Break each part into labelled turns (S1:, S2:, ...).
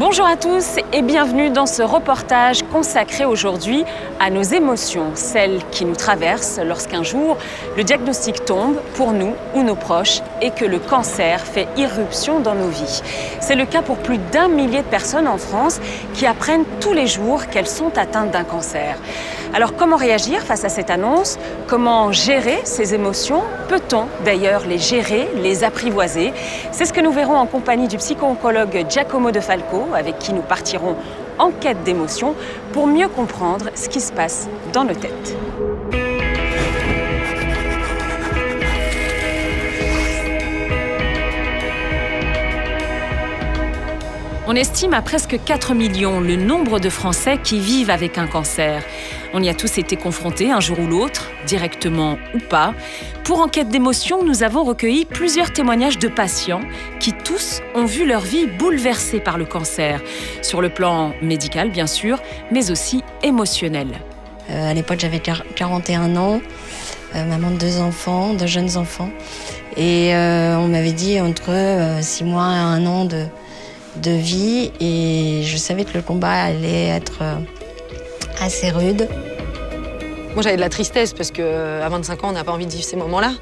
S1: Bonjour à tous et bienvenue dans ce reportage consacré aujourd'hui à nos émotions, celles qui nous traversent lorsqu'un jour le diagnostic tombe pour nous ou nos proches et que le cancer fait irruption dans nos vies. C'est le cas pour plus d'1 millier de personnes en France qui apprennent tous les jours qu'elles sont atteintes d'un cancer. Alors comment réagir face à cette annonce? Comment gérer ces émotions? Peut-on d'ailleurs les gérer, les apprivoiser? C'est ce que nous verrons en compagnie du psycho-oncologue Giacomo De Falco, avec qui nous partirons en quête d'émotions pour mieux comprendre ce qui se passe dans nos têtes. On estime à presque 4 millions le nombre de Français qui vivent avec un cancer. On y a tous été confrontés un jour ou l'autre, directement ou pas. Pour Enquête d'émotions, nous avons recueilli plusieurs témoignages de patients qui tous ont vu leur vie bouleversée par le cancer, sur le plan médical bien sûr, mais aussi émotionnel.
S2: À l'époque, j'avais 41 ans, maman de 2 enfants, 2 jeunes enfants. Et on m'avait dit entre 6 mois et 1 an de vie, et je savais que le combat allait être assez rude.
S3: Moi, j'avais de la tristesse parce qu'à 25 ans, on n'a pas envie de vivre ces moments-là.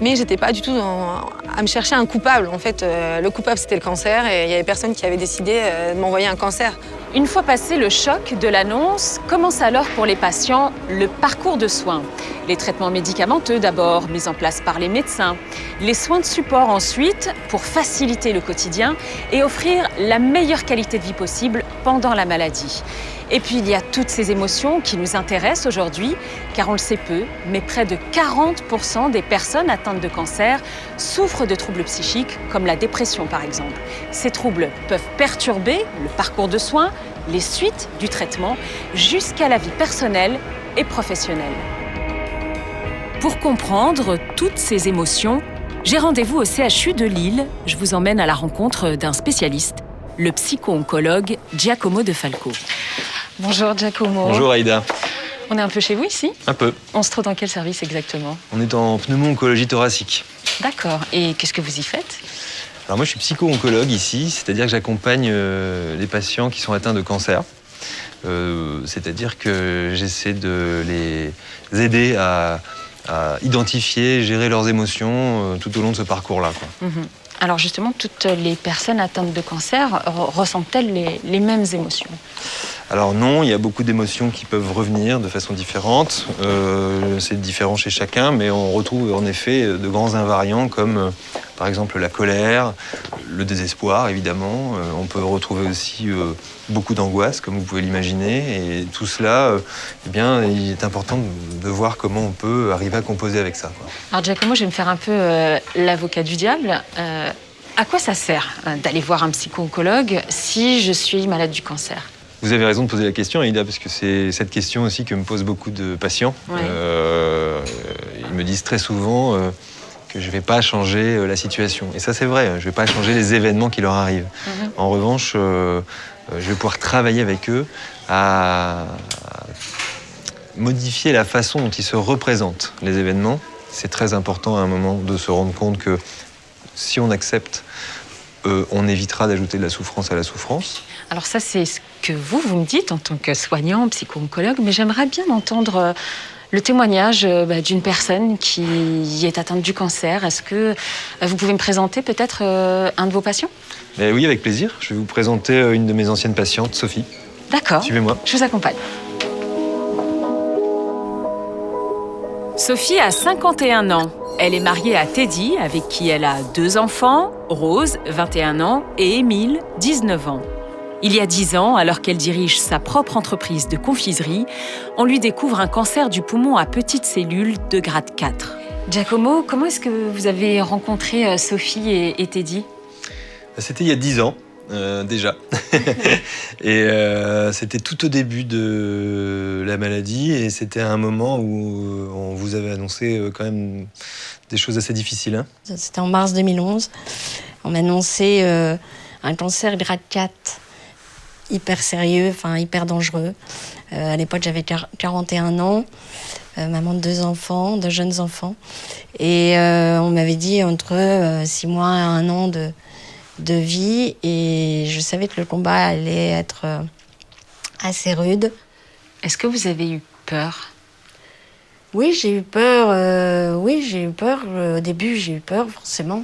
S3: Mais j'étais pas du tout à me chercher un coupable. En fait, le coupable, c'était le cancer, et il y avait personne qui avait décidé de m'envoyer un cancer.
S1: Une fois passé le choc de l'annonce, commence alors pour les patients le parcours de soins. Les traitements médicamenteux d'abord, mis en place par les médecins. Les soins de support ensuite, pour faciliter le quotidien et offrir la meilleure qualité de vie possible pendant la maladie. Et puis il y a toutes ces émotions qui nous intéressent aujourd'hui, car on le sait peu, mais près de 40% des personnes atteintes de cancer souffrent de troubles psychiques, comme la dépression par exemple. Ces troubles peuvent perturber le parcours de soins, les suites du traitement, jusqu'à la vie personnelle et professionnelle. Pour comprendre toutes ces émotions, j'ai rendez-vous au CHU de Lille. Je vous emmène à la rencontre d'un spécialiste, le psycho-oncologue Giacomo De Falco. Bonjour Giacomo.
S4: Bonjour Aïda.
S1: On est un peu chez vous ici?
S4: Un peu.
S1: On se trouve dans quel service exactement?
S4: On est en pneumo-oncologie thoracique.
S1: D'accord. Et qu'est-ce que vous y faites?
S4: Alors moi je suis psycho-oncologue ici, c'est-à-dire que j'accompagne les patients qui sont atteints de cancer. C'est-à-dire que j'essaie de les aider à identifier, gérer leurs émotions tout au long de ce parcours-là, quoi.
S1: Alors justement, toutes les personnes atteintes de cancer ressentent-elles les mêmes émotions?
S4: Alors non, il y a beaucoup d'émotions qui peuvent revenir de façon différente. C'est différent chez chacun, mais on retrouve en effet de grands invariants comme par exemple la colère, le désespoir évidemment. On peut retrouver aussi beaucoup d'angoisse, comme vous pouvez l'imaginer. Et tout cela, eh bien, il est important de voir comment on peut arriver à composer avec ça, quoi.
S1: Alors Giacomo, je vais me faire un peu l'avocat du diable. À quoi ça sert d'aller voir un psycho-oncologue si je suis malade du cancer?
S4: Vous avez raison de poser la question, Aïda, parce que c'est cette question aussi que me posent beaucoup de patients.
S1: Oui.
S4: Ils me disent très souvent que je ne vais pas changer la situation. Et ça, c'est vrai, je ne vais pas changer les événements qui leur arrivent. En revanche, je vais pouvoir travailler avec eux à modifier la façon dont ils se représentent les événements. C'est très important à un moment de se rendre compte que si on accepte, on évitera d'ajouter de la souffrance à la souffrance.
S1: Alors ça, c'est ce que vous me dites en tant que soignant, psycho-oncologue, mais j'aimerais bien entendre le témoignage d'une personne qui est atteinte du cancer. Est-ce que vous pouvez me présenter peut-être un de vos patients?
S4: Oui, avec plaisir. Je vais vous présenter une de mes anciennes patientes, Sophie.
S1: D'accord.
S4: Suivez-moi.
S1: Je vous accompagne. Sophie a 51 ans. Elle est mariée à Teddy, avec qui elle a 2 enfants, Rose, 21 ans, et Émile, 19 ans. Il y a 10 ans, alors qu'elle dirige sa propre entreprise de confiserie, on lui découvre un cancer du poumon à petites cellules de grade 4. Giacomo, comment est-ce que vous avez rencontré Sophie et Teddy?
S4: C'était il y a 10 ans, déjà. Et c'était tout au début de la maladie, et c'était un moment où on vous avait annoncé quand même des choses assez difficiles, hein.
S2: C'était en mars 2011. On m'a annoncé un cancer grade 4, hyper sérieux, enfin hyper dangereux. À l'époque, j'avais 41 ans, maman de 2 enfants, 2 jeunes enfants. Et on m'avait dit entre 6 mois et 1 an de vie et je savais que le combat allait être assez rude.
S1: Est-ce que vous avez eu peur?
S2: Oui, j'ai eu peur. Au début, j'ai eu peur, forcément.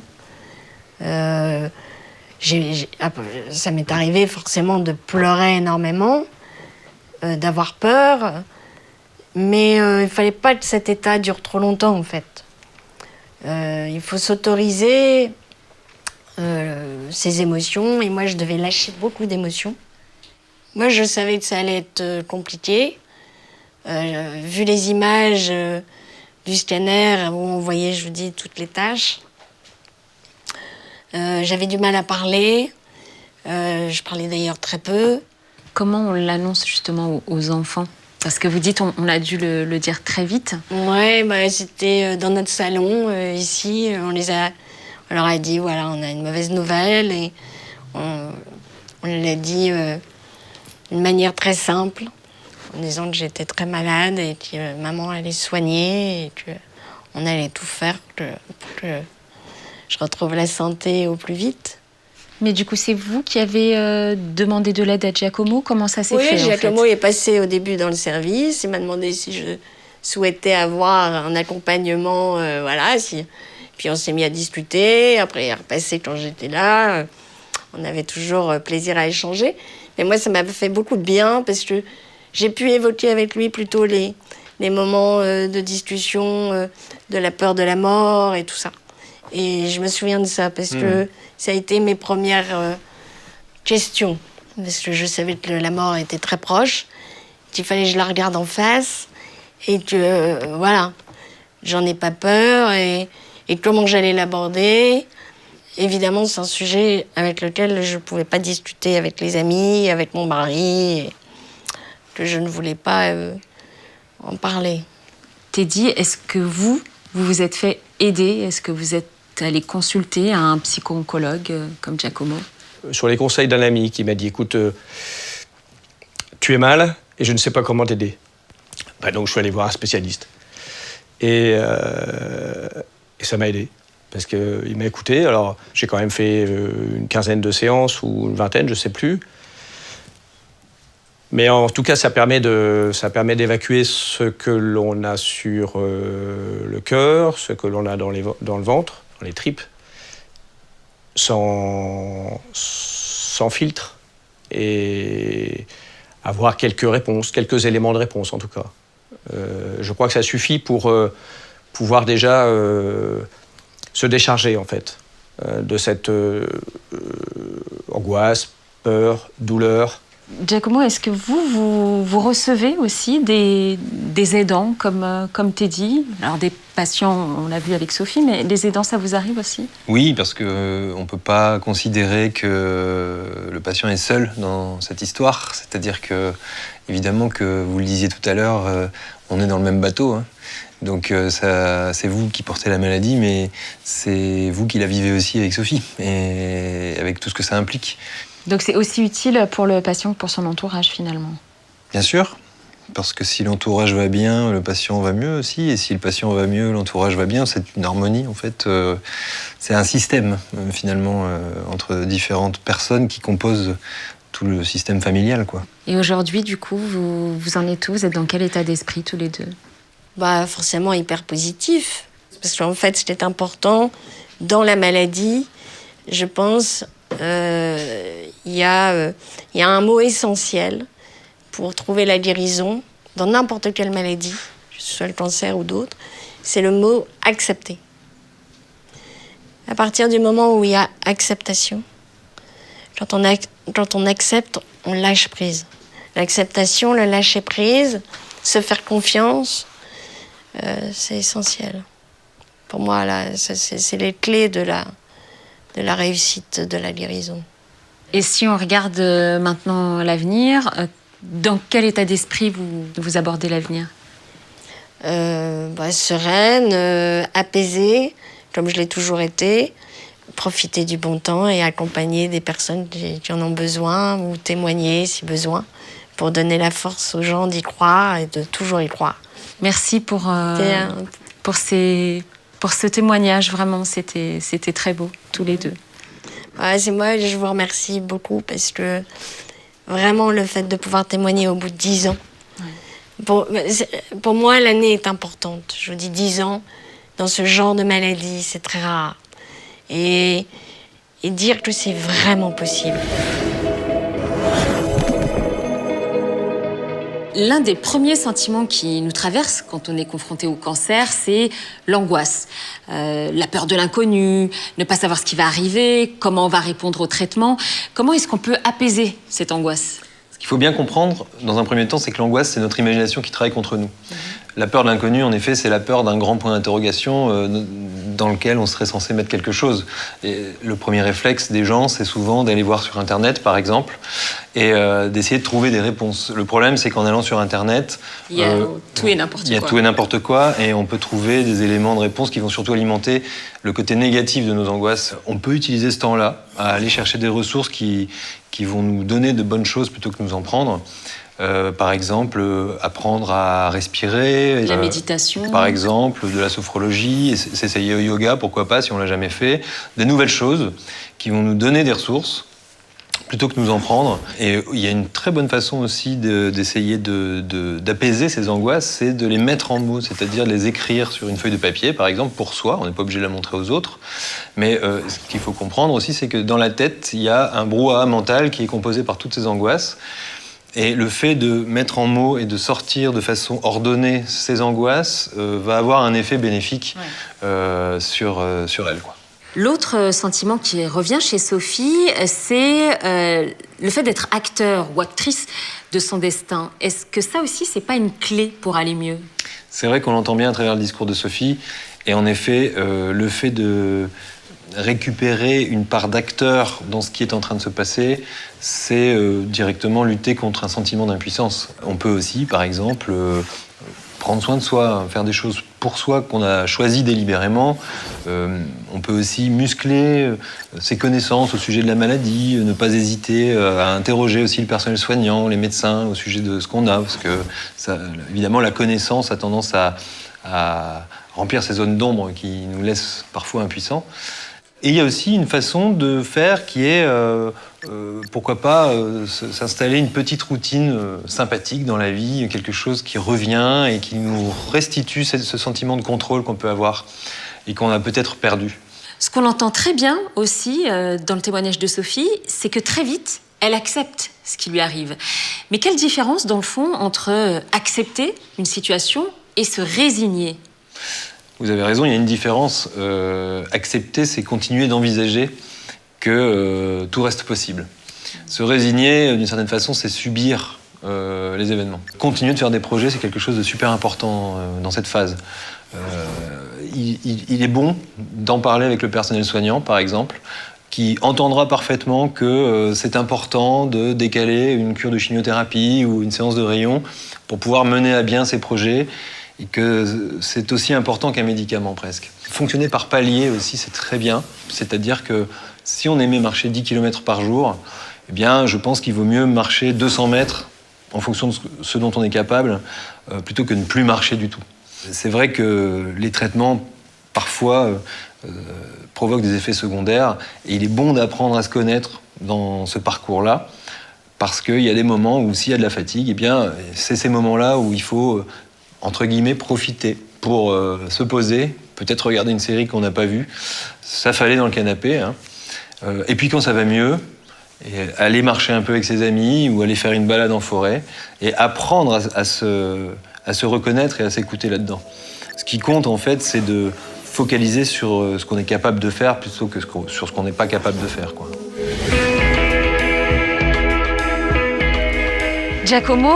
S2: Ça m'est arrivé forcément de pleurer énormément, d'avoir peur. Mais il ne fallait pas que cet état dure trop longtemps, en fait. Il faut s'autoriser ces émotions. Et moi, je devais lâcher beaucoup d'émotions. Moi, je savais que ça allait être compliqué. Vu les images du scanner où on voyait, je vous dis, toutes les tâches, j'avais du mal à parler. Je parlais d'ailleurs très peu.
S1: Comment on l'annonce justement aux enfants? Parce que vous dites on a dû le dire très vite.
S2: Ouais, c'était dans notre salon, ici. On leur a dit, voilà, on a une mauvaise nouvelle. Et on l'a dit d'une manière très simple, en disant que j'étais très malade et que maman allait soigner et qu'on allait tout faire pour que je retrouve la santé au plus vite.
S1: Mais du coup, c'est vous qui avez demandé de l'aide à Giacomo? Comment ça s'est fait?
S2: Oui, Giacomo est passé au début dans le service. Il m'a demandé si je souhaitais avoir un accompagnement, Puis on s'est mis à discuter. Après, il est repassé quand j'étais là. On avait toujours plaisir à échanger. Mais moi, ça m'a fait beaucoup de bien parce que j'ai pu évoquer avec lui plutôt les moments de discussion, de la peur de la mort et tout ça. Et je me souviens de ça parce que ça a été mes premières questions. Parce que je savais que la mort était très proche, qu'il fallait que je la regarde en face et que, j'en ai pas peur et comment j'allais l'aborder. Évidemment, c'est un sujet avec lequel je ne pouvais pas discuter avec les amis, avec mon mari, et que je ne voulais pas en parler.
S1: Teddy, est-ce que vous vous êtes fait aider? Est-ce que vous êtes allé consulter un psycho-oncologue comme Giacomo?
S5: Sur les conseils d'un ami qui m'a dit, écoute, tu es mal et je ne sais pas comment t'aider. Donc je suis allé voir un spécialiste. Et ça m'a aidé. Parce qu'il m'a écouté. Alors, j'ai quand même fait une quinzaine de séances ou une vingtaine, je ne sais plus. Mais en tout cas, ça permet d'évacuer ce que l'on a sur le cœur, ce que l'on a dans le ventre, dans les tripes, sans filtre. Et avoir quelques réponses, quelques éléments de réponse en tout cas. Je crois que ça suffit pour pouvoir déjà se décharger en fait de cette angoisse, peur, douleur.
S1: Giacomo, est-ce que vous recevez aussi des aidants comme Teddy? Alors des patients, on l'a vu avec Sophie, mais les aidants, ça vous arrive aussi?
S4: Oui, parce qu'on ne peut pas considérer que le patient est seul dans cette histoire. C'est-à-dire que, évidemment, que vous le disiez tout à l'heure, on est dans le même bateau. Hein. Donc c'est vous qui portez la maladie, mais c'est vous qui la vivez aussi avec Sophie, et avec tout ce que ça implique.
S1: Donc c'est aussi utile pour le patient que pour son entourage finalement?
S4: Bien sûr, parce que si l'entourage va bien, le patient va mieux aussi, et si le patient va mieux, l'entourage va bien. C'est une harmonie en fait, c'est un système finalement entre différentes personnes qui composent tout le système familial, quoi.
S1: Et aujourd'hui du coup, vous en êtes où? Vous êtes dans quel état d'esprit tous les deux?
S2: Forcément hyper positif. Parce qu'en fait, c'était important. Dans la maladie, je pense, il y a un mot essentiel pour trouver la guérison dans n'importe quelle maladie, que ce soit le cancer ou d'autres, c'est le mot accepter. À partir du moment où il y a acceptation, quand on accepte, on lâche prise. L'acceptation, le lâcher prise, se faire confiance, c'est essentiel. Pour moi, là, c'est les clés de la réussite, de la guérison.
S1: Et si on regarde maintenant l'avenir, dans quel état d'esprit vous abordez l'avenir?
S2: Sereine, apaisée, comme je l'ai toujours été, profiter du bon temps et accompagner des personnes qui en ont besoin ou témoigner si besoin, pour donner la force aux gens d'y croire et de toujours y croire.
S1: Merci pour ce témoignage, vraiment, c'était très beau, tous les deux.
S2: C'est moi, je vous remercie beaucoup parce que vraiment le fait de pouvoir témoigner au bout de 10 ans, pour moi l'année est importante. Je vous dis 10 ans, dans ce genre de maladie, c'est très rare. Et dire que c'est vraiment possible.
S1: L'un des premiers sentiments qui nous traversent quand on est confronté au cancer, c'est l'angoisse. La peur de l'inconnu, ne pas savoir ce qui va arriver, comment on va répondre au traitement. Comment est-ce qu'on peut apaiser cette angoisse ?
S4: Ce qu'il faut bien comprendre, dans un premier temps, c'est que l'angoisse, c'est notre imagination qui travaille contre nous. La peur de l'inconnu, en effet, c'est la peur d'un grand point d'interrogation dans lequel on serait censé mettre quelque chose. Et le premier réflexe des gens, c'est souvent d'aller voir sur Internet, par exemple, et d'essayer de trouver des réponses. Le problème, c'est qu'en allant sur Internet,
S1: il y a tout et n'importe quoi.
S4: Il y a tout et n'importe quoi, et on peut trouver des éléments de réponse qui vont surtout alimenter le côté négatif de nos angoisses. On peut utiliser ce temps-là à aller chercher des ressources qui vont nous donner de bonnes choses plutôt que nous en prendre. Par exemple, apprendre à respirer.
S1: La méditation.
S4: Par exemple, de la sophrologie, s'essayer au yoga, pourquoi pas, si on l'a jamais fait. Des nouvelles choses qui vont nous donner des ressources plutôt que nous en prendre. Et il y a une très bonne façon aussi d'essayer d'apaiser ces angoisses, c'est de les mettre en mots, c'est-à-dire de les écrire sur une feuille de papier, par exemple, pour soi. On n'est pas obligé de la montrer aux autres. Mais ce qu'il faut comprendre aussi, c'est que dans la tête, il y a un brouhaha mental qui est composé par toutes ces angoisses. Et le fait de mettre en mots et de sortir de façon ordonnée ces angoisses va avoir un effet bénéfique sur elle, quoi.
S1: L'autre sentiment qui revient chez Sophie, c'est le fait d'être acteur ou actrice de son destin. Est-ce que ça aussi, c'est pas une clé pour aller mieux ?
S4: C'est vrai qu'on l'entend bien à travers le discours de Sophie. Et en effet, le fait de récupérer une part d'acteur dans ce qui est en train de se passer, c'est directement lutter contre un sentiment d'impuissance. On peut aussi, par exemple, prendre soin de soi, faire des choses pour soi qu'on a choisies délibérément. On peut aussi muscler ses connaissances au sujet de la maladie, ne pas hésiter à interroger aussi le personnel soignant, les médecins au sujet de ce qu'on a, parce que ça, évidemment la connaissance a tendance à remplir ces zones d'ombre qui nous laissent parfois impuissants. Et il y a aussi une façon de faire qui est, pourquoi pas, s'installer une petite routine sympathique dans la vie, quelque chose qui revient et qui nous restitue ce sentiment de contrôle qu'on peut avoir et qu'on a peut-être perdu.
S1: Ce qu'on entend très bien aussi dans le témoignage de Sophie, c'est que très vite, elle accepte ce qui lui arrive. Mais quelle différence, dans le fond, entre accepter une situation et se résigner ?
S4: Vous avez raison, il y a une différence. Accepter, c'est continuer d'envisager que tout reste possible. Se résigner, d'une certaine façon, c'est subir les événements. Continuer de faire des projets, c'est quelque chose de super important dans cette phase. Il est bon d'en parler avec le personnel soignant, par exemple, qui entendra parfaitement que c'est important de décaler une cure de chimiothérapie ou une séance de rayon pour pouvoir mener à bien ces projets. Et que c'est aussi important qu'un médicament, presque. Fonctionner par palier aussi, c'est très bien. C'est-à-dire que si on aimait marcher 10 km par jour, eh bien, je pense qu'il vaut mieux marcher 200 mètres en fonction de ce dont on est capable, plutôt que de ne plus marcher du tout. C'est vrai que les traitements, parfois, provoquent des effets secondaires. Et il est bon d'apprendre à se connaître dans ce parcours-là, parce qu'il y a des moments où, s'il y a de la fatigue, eh bien, c'est ces moments-là où il faut entre guillemets, profiter pour se poser, peut-être regarder une série qu'on n'a pas vue, s'affaler dans le canapé. Et puis quand ça va mieux, aller marcher un peu avec ses amis ou aller faire une balade en forêt et apprendre à se reconnaître et à s'écouter là-dedans. Ce qui compte, en fait, c'est de focaliser sur ce qu'on est capable de faire plutôt que sur ce qu'on n'est pas capable de faire, quoi.
S1: Giacomo,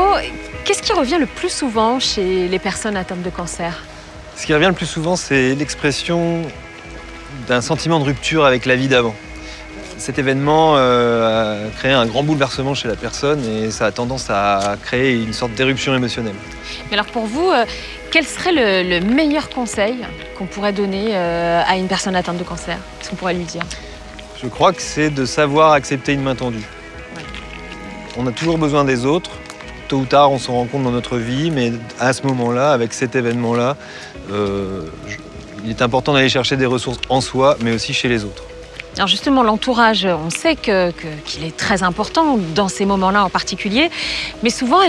S1: qu'est-ce qui revient le plus souvent chez les personnes atteintes de cancer ?
S4: Ce qui revient le plus souvent, c'est l'expression d'un sentiment de rupture avec la vie d'avant. Cet événement a créé un grand bouleversement chez la personne et ça a tendance à créer une sorte d'éruption émotionnelle.
S1: Mais alors pour vous, quel serait le meilleur conseil qu'on pourrait donner à une personne atteinte de cancer ? Qu'est-ce qu'on pourrait lui dire ?
S4: Je crois que c'est de savoir accepter une main tendue. Ouais. On a toujours besoin des autres. Tôt ou tard, on s'en rend compte dans notre vie, mais à ce moment-là, avec cet événement-là, il est important d'aller chercher des ressources en soi, mais aussi chez les autres.
S1: Alors justement, l'entourage, on sait qu'il est très important dans ces moments-là en particulier, mais souvent,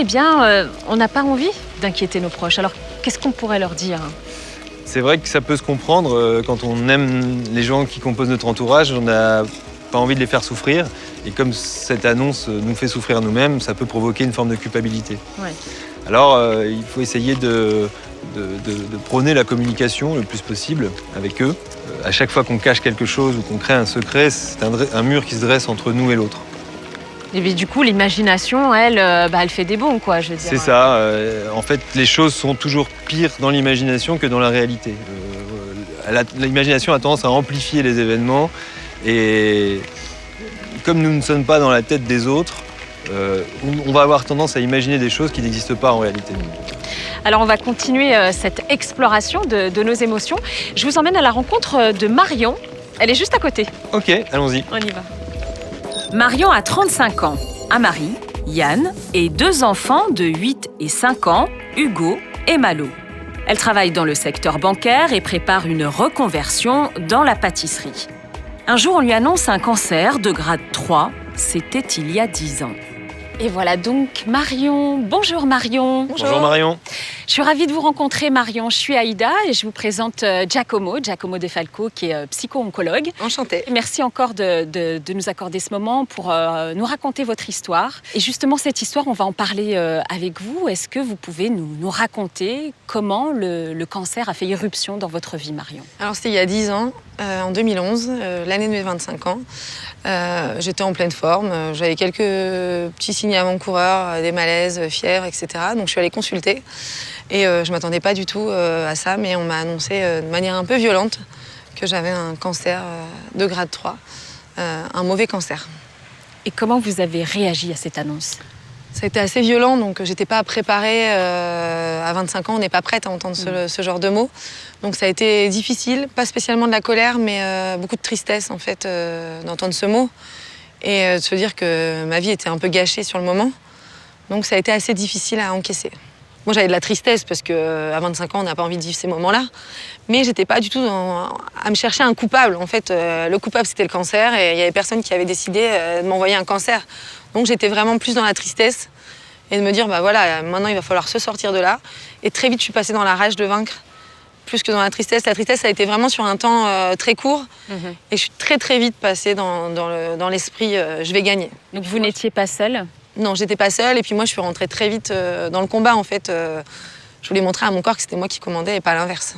S1: on n'a pas envie d'inquiéter nos proches. Alors, qu'est-ce qu'on pourrait leur dire?
S4: C'est vrai que ça peut se comprendre quand on aime les gens qui composent notre entourage, on n'a pas envie de les faire souffrir. Et comme cette annonce nous fait souffrir nous-mêmes, ça peut provoquer une forme de culpabilité.
S1: Ouais.
S4: Alors, il faut essayer de prôner la communication le plus possible avec eux. À chaque fois qu'on cache quelque chose ou qu'on crée un secret, c'est un mur qui se dresse entre nous et l'autre.
S1: Et puis, du coup, l'imagination, elle fait des bons, quoi, je veux dire.
S4: C'est ça. En fait, les choses sont toujours pires dans l'imagination que dans la réalité. L'imagination a tendance à amplifier les événements. Et comme nous ne sommes pas dans la tête des autres, on va avoir tendance à imaginer des choses qui n'existent pas en réalité.
S1: Alors, on va continuer cette exploration de nos émotions. Je vous emmène à la rencontre de Marion. Elle est juste à côté.
S4: Ok, allons-y.
S1: On y va. Marion a 35 ans, un mari, Yann, et 2 enfants de 8 et 5 ans, Hugo et Malo. Elle travaille dans le secteur bancaire et prépare une reconversion dans la pâtisserie. Un jour, on lui annonce un cancer de grade 3. C'était il y a 10 ans. Et voilà donc Marion. Bonjour Marion.
S4: Bonjour Marion.
S1: Je suis ravie de vous rencontrer Marion. Je suis Aïda et je vous présente Giacomo De Falco, qui est psycho-oncologue.
S3: Enchantée.
S1: Merci encore de nous accorder ce moment pour nous raconter votre histoire. Et justement, cette histoire, on va en parler avec vous. Est-ce que vous pouvez nous raconter comment le cancer a fait irruption dans votre vie, Marion?
S3: Alors c'était il y a 10 ans, en 2011, l'année de mes 25 ans. J'étais en pleine forme, j'avais quelques petits signes avant-coureurs, des malaises, fièvre, etc. Donc je suis allée consulter et je ne m'attendais pas du tout à ça, mais on m'a annoncé de manière un peu violente que j'avais un cancer de grade 3, un mauvais cancer.
S1: Et comment vous avez réagi à cette annonce?
S3: Ça a été assez violent, donc j'étais pas préparée. À 25 ans, on n'est pas prête à entendre ce genre de mots. Donc ça a été difficile, pas spécialement de la colère, mais beaucoup de tristesse en fait d'entendre ce mot et de se dire que ma vie était un peu gâchée sur le moment. Donc ça a été assez difficile à encaisser. Moi j'avais de la tristesse parce qu'à 25 ans, on n'a pas envie de vivre ces moments-là. Mais j'étais pas du tout à me chercher un coupable. En fait, le coupable c'était le cancer et il y avait personne qui avait décidé de m'envoyer un cancer. Donc j'étais vraiment plus dans la tristesse et de me dire, bah voilà, maintenant il va falloir se sortir de là. Et très vite, je suis passée dans la rage de vaincre, plus que dans la tristesse. La tristesse, ça a été vraiment sur un temps très court. Et je suis très très vite passée dans l'esprit, je vais gagner.
S1: Donc vous n'étiez pas seule?
S3: Non, j'étais pas seule. Et puis moi, je suis rentrée très vite dans le combat, en fait. Je voulais montrer à mon corps que c'était moi qui commandais et pas l'inverse.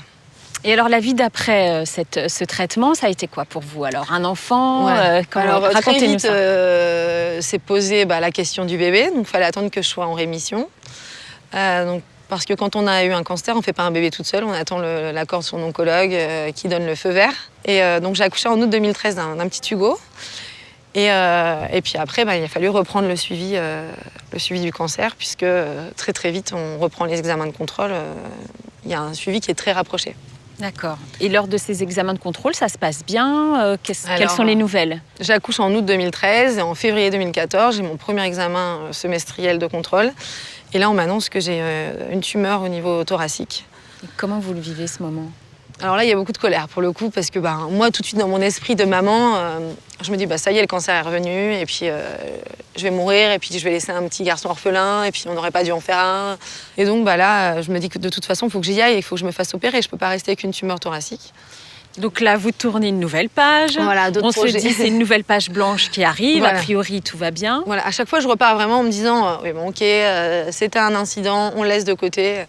S1: Et alors la vie d'après ce traitement, ça a été quoi pour vous? Alors un enfant,
S3: Alors très vite,
S1: ça.
S3: s'est posé la question du bébé. Donc il fallait attendre que je sois en rémission. Parce que quand on a eu un cancer, on ne fait pas un bébé toute seule, on attend l'accord de son oncologue qui donne le feu vert. Et donc j'ai accouché en août 2013 d'un petit Hugo. Et puis après, il a fallu reprendre le suivi du cancer, puisque très très vite, on reprend les examens de contrôle. Il y a un suivi qui est très rapproché.
S1: D'accord. Et lors de ces examens de contrôle, ça se passe bien? Quelles sont les nouvelles?
S3: J'accouche en août 2013 et en février 2014, j'ai mon premier examen semestriel de contrôle. Et là, on m'annonce que j'ai une tumeur au niveau thoracique.
S1: Et comment vous le vivez ce moment?
S3: Alors là, il y a beaucoup de colère pour le coup, parce que moi, tout de suite, dans mon esprit de maman, je me dis, ça y est, le cancer est revenu, et puis je vais mourir, et puis je vais laisser un petit garçon orphelin, et puis on n'aurait pas dû en faire un. Et donc là, je me dis que de toute façon, il faut que j'y aille, il faut que je me fasse opérer, je ne peux pas rester avec une tumeur thoracique.
S1: Donc là, vous tournez une nouvelle page.
S3: Voilà,
S1: on se dit, c'est une nouvelle page blanche qui arrive,
S3: voilà.
S1: A priori, tout va bien.
S3: Voilà, à chaque fois, je repars vraiment en me disant, oui, bon, ok, c'était un incident, on le laisse de côté.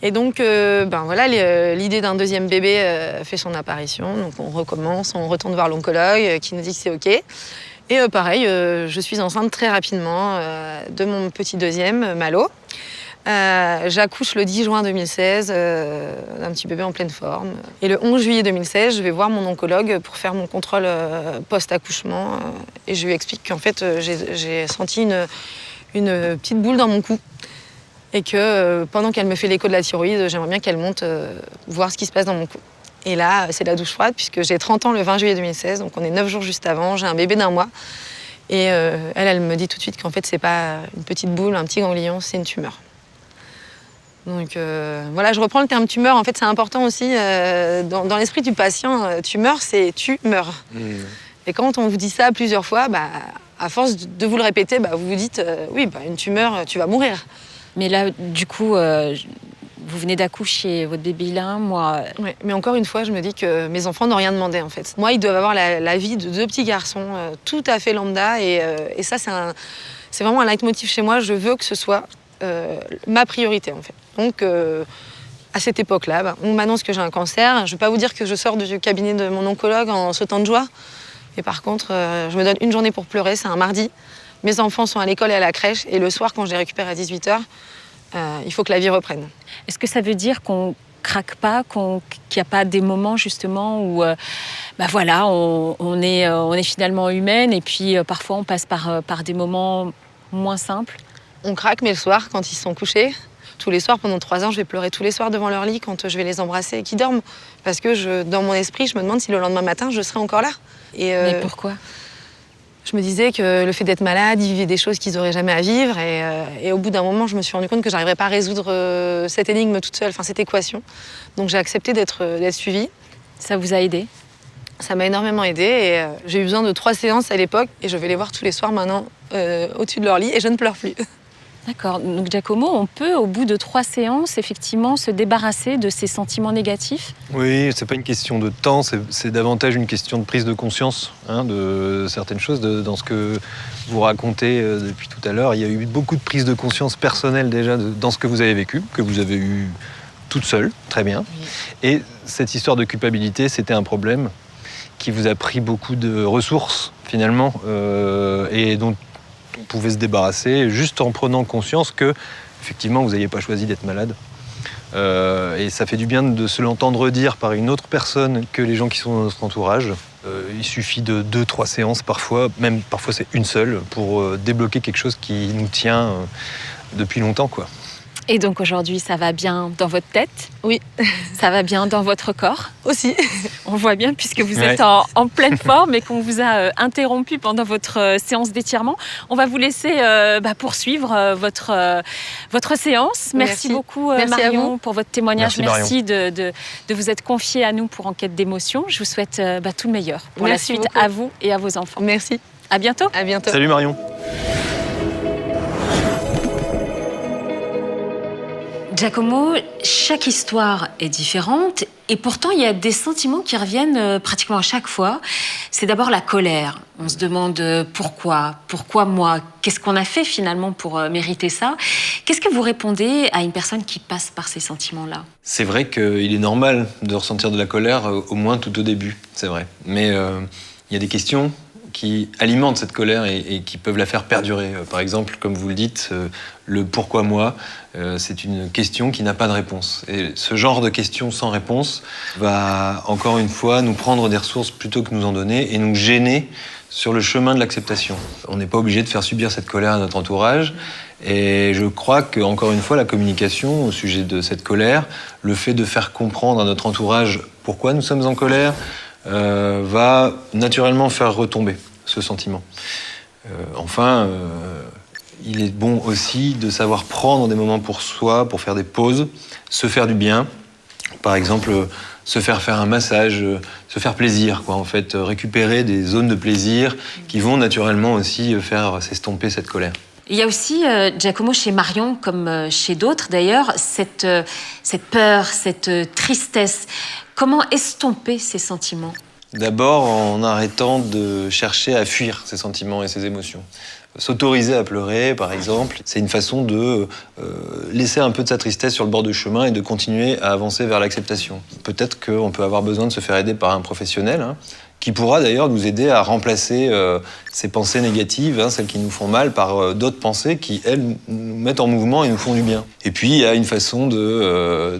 S3: Et donc, l'idée d'un deuxième bébé fait son apparition. Donc, on recommence, on retourne voir l'oncologue qui nous dit que c'est OK. Et pareil, je suis enceinte très rapidement de mon petit deuxième, Malo. J'accouche le 10 juin 2016 d'un petit bébé en pleine forme. Et le 11 juillet 2016, je vais voir mon oncologue pour faire mon contrôle post-accouchement. Et je lui explique qu'en fait, j'ai senti une petite boule dans mon cou. Et que pendant qu'elle me fait l'écho de la thyroïde, j'aimerais bien qu'elle monte voir ce qui se passe dans mon cou. Et là, c'est la douche froide, puisque j'ai 30 ans le 20 juillet 2016, donc on est 9 jours juste avant, j'ai un bébé d'1 mois. Et elle me dit tout de suite qu'en fait, c'est pas une petite boule, un petit ganglion, c'est une tumeur. Donc voilà, je reprends le terme tumeur. En fait, c'est important aussi. Dans l'esprit du patient, tumeur, c'est tu meurs. Et quand on vous dit ça plusieurs fois, à force de vous le répéter, vous vous dites oui, une tumeur, tu vas mourir.
S1: Mais là, du coup, vous venez d'accoucher, votre bébé il a 1 mois.
S3: Ouais, mais encore une fois, je me dis que mes enfants n'ont rien demandé en fait. Moi, ils doivent avoir la vie de 2 petits garçons, tout à fait lambda. Et ça, c'est vraiment un leitmotiv chez moi. Je veux que ce soit ma priorité en fait. Donc, à cette époque-là, on m'annonce que j'ai un cancer. Je ne vais pas vous dire que je sors du cabinet de mon oncologue en sautant de joie. Mais par contre, je me donne une journée pour pleurer, c'est un mardi. Mes enfants sont à l'école et à la crèche. Et le soir, quand je les récupère à 18h, il faut que la vie reprenne.
S1: Est-ce que ça veut dire qu'on craque pas, qu'il n'y a pas des moments justement où on est finalement humaine et puis parfois on passe par des moments moins simples?
S3: On craque, mais le soir, quand ils sont couchés, tous les soirs, pendant 3 ans, je vais pleurer tous les soirs devant leur lit quand je vais les embrasser et qu'ils dorment. Parce que dans mon esprit, je me demande si le lendemain matin, je serai encore là.
S1: Mais pourquoi?
S3: Je me disais que le fait d'être malade, ils vivaient des choses qu'ils n'auraient jamais à vivre. Et au bout d'un moment, je me suis rendu compte que je n'arriverais pas à résoudre cette énigme toute seule, cette équation. Donc j'ai accepté d'être suivie.
S1: Ça vous a aidé?
S3: Ça m'a énormément aidée. Et j'ai eu besoin de 3 séances à l'époque. Et je vais les voir tous les soirs maintenant au-dessus de leur lit. Et je ne pleure plus.
S1: D'accord. Donc Giacomo, on peut, au bout de 3 séances, effectivement, se débarrasser de ces sentiments négatifs?
S4: Oui, c'est pas une question de temps, c'est davantage une question de prise de conscience de certaines choses. Dans ce que vous racontez depuis tout à l'heure, il y a eu beaucoup de prise de conscience personnelle déjà dans ce que vous avez vécu, que vous avez eu toute seule, très bien. Oui. Et cette histoire de culpabilité, c'était un problème qui vous a pris beaucoup de ressources, finalement, et dont on pouvait se débarrasser juste en prenant conscience que, effectivement, vous n'aviez pas choisi d'être malade. Et ça fait du bien de se l'entendre dire par une autre personne que les gens qui sont dans notre entourage. Il suffit de 2-3 séances parfois, même parfois c'est une seule, pour débloquer quelque chose qui nous tient depuis longtemps, quoi.
S1: Et donc aujourd'hui, ça va bien dans votre tête?
S3: Oui.
S1: Ça va bien dans votre corps?
S3: Aussi.
S1: On voit bien puisque vous êtes en pleine forme et qu'on vous a interrompu pendant votre séance d'étirement. On va vous laisser poursuivre votre séance. Merci beaucoup Marion pour votre témoignage. Merci de vous être confiée à nous pour Enquête d'émotion. Je vous souhaite tout le meilleur pour la suite beaucoup. À vous et à vos enfants.
S3: Merci.
S1: À bientôt.
S3: À bientôt.
S4: Salut Marion.
S1: Giacomo, chaque histoire est différente et pourtant il y a des sentiments qui reviennent pratiquement à chaque fois. C'est d'abord la colère. On se demande pourquoi moi? Qu'est-ce qu'on a fait finalement pour mériter ça? Qu'est-ce que vous répondez à une personne qui passe par ces sentiments-là?
S4: C'est vrai qu'il est normal de ressentir de la colère, au moins tout au début, c'est vrai. Mais il y a des questions qui alimentent cette colère et qui peuvent la faire perdurer. Par exemple, comme vous le dites, le « pourquoi moi ?» c'est une question qui n'a pas de réponse. Et ce genre de question sans réponse va, encore une fois, nous prendre des ressources plutôt que nous en donner et nous gêner sur le chemin de l'acceptation. On n'est pas obligé de faire subir cette colère à notre entourage. Et je crois que, encore une fois, la communication au sujet de cette colère, le fait de faire comprendre à notre entourage pourquoi nous sommes en colère, va naturellement faire retomber ce sentiment. Il est bon aussi de savoir prendre des moments pour soi, pour faire des pauses, se faire du bien. Par exemple, se faire un massage, se faire plaisir, récupérer des zones de plaisir qui vont naturellement aussi faire s'estomper cette colère.
S1: Il y a aussi, Giacomo, chez Marion, comme chez d'autres d'ailleurs, cette peur, cette tristesse. Comment estomper ces sentiments?
S4: D'abord en arrêtant de chercher à fuir ces sentiments et ces émotions. S'autoriser à pleurer, par exemple, c'est une façon de laisser un peu de sa tristesse sur le bord du chemin et de continuer à avancer vers l'acceptation. Peut-être qu'on peut avoir besoin de se faire aider par un professionnel, qui pourra d'ailleurs nous aider à remplacer ces pensées négatives, celles qui nous font mal, par d'autres pensées qui, elles, nous mettent en mouvement et nous font du bien. Et puis, il y a une façon de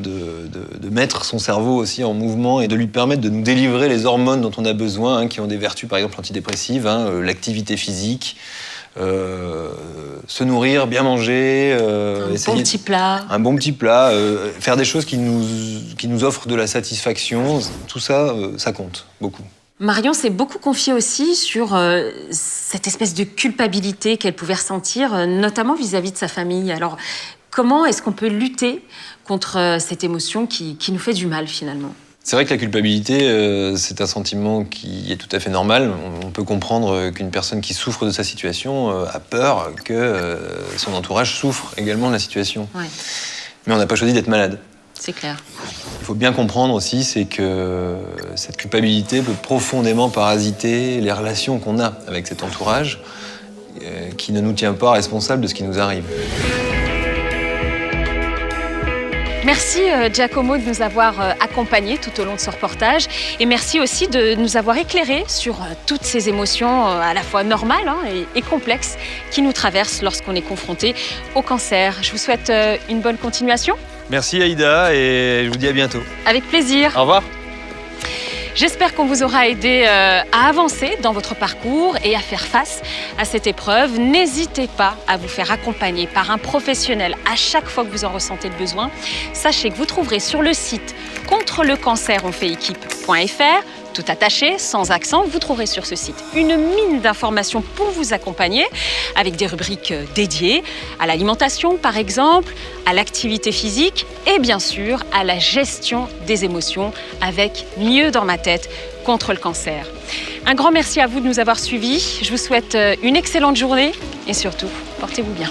S4: mettre son cerveau aussi en mouvement et de lui permettre de nous délivrer les hormones dont on a besoin, qui ont des vertus, par exemple, antidépressives, l'activité physique, se nourrir, bien manger,
S1: un bon petit plat,
S4: faire des choses qui nous offrent de la satisfaction, tout ça, ça compte beaucoup.
S1: Marion s'est beaucoup confiée aussi sur cette espèce de culpabilité qu'elle pouvait ressentir, notamment vis-à-vis de sa famille. Alors, Comment est-ce qu'on peut lutter contre cette émotion qui nous fait du mal finalement ?
S4: C'est vrai que la culpabilité, c'est un sentiment qui est tout à fait normal. On peut comprendre qu'une personne qui souffre de sa situation a peur que son entourage souffre également de la situation.
S1: Ouais.
S4: Mais on n'a pas choisi d'être malade.
S1: C'est clair.
S4: Il faut bien comprendre aussi, c'est que cette culpabilité peut profondément parasiter les relations qu'on a avec cet entourage qui ne nous tient pas responsables de ce qui nous arrive.
S1: Merci Giacomo de nous avoir accompagnés tout au long de ce reportage et merci aussi de nous avoir éclairés sur toutes ces émotions à la fois normales et complexes qui nous traversent lorsqu'on est confronté au cancer. Je vous souhaite une bonne continuation.
S4: Merci Aïda et je vous dis à bientôt.
S1: Avec plaisir.
S4: Au revoir.
S1: J'espère qu'on vous aura aidé à avancer dans votre parcours et à faire face à cette épreuve. N'hésitez pas à vous faire accompagner par un professionnel à chaque fois que vous en ressentez le besoin. Sachez que vous trouverez sur le site contrelecanceronfaitéquipe.fr, tout attaché, sans accent, vous trouverez sur ce site une mine d'informations pour vous accompagner avec des rubriques dédiées à l'alimentation par exemple, à l'activité physique et bien sûr à la gestion des émotions avec Mieux dans ma tête contre le cancer. Un grand merci à vous de nous avoir suivis. Je vous souhaite une excellente journée et surtout, portez-vous bien.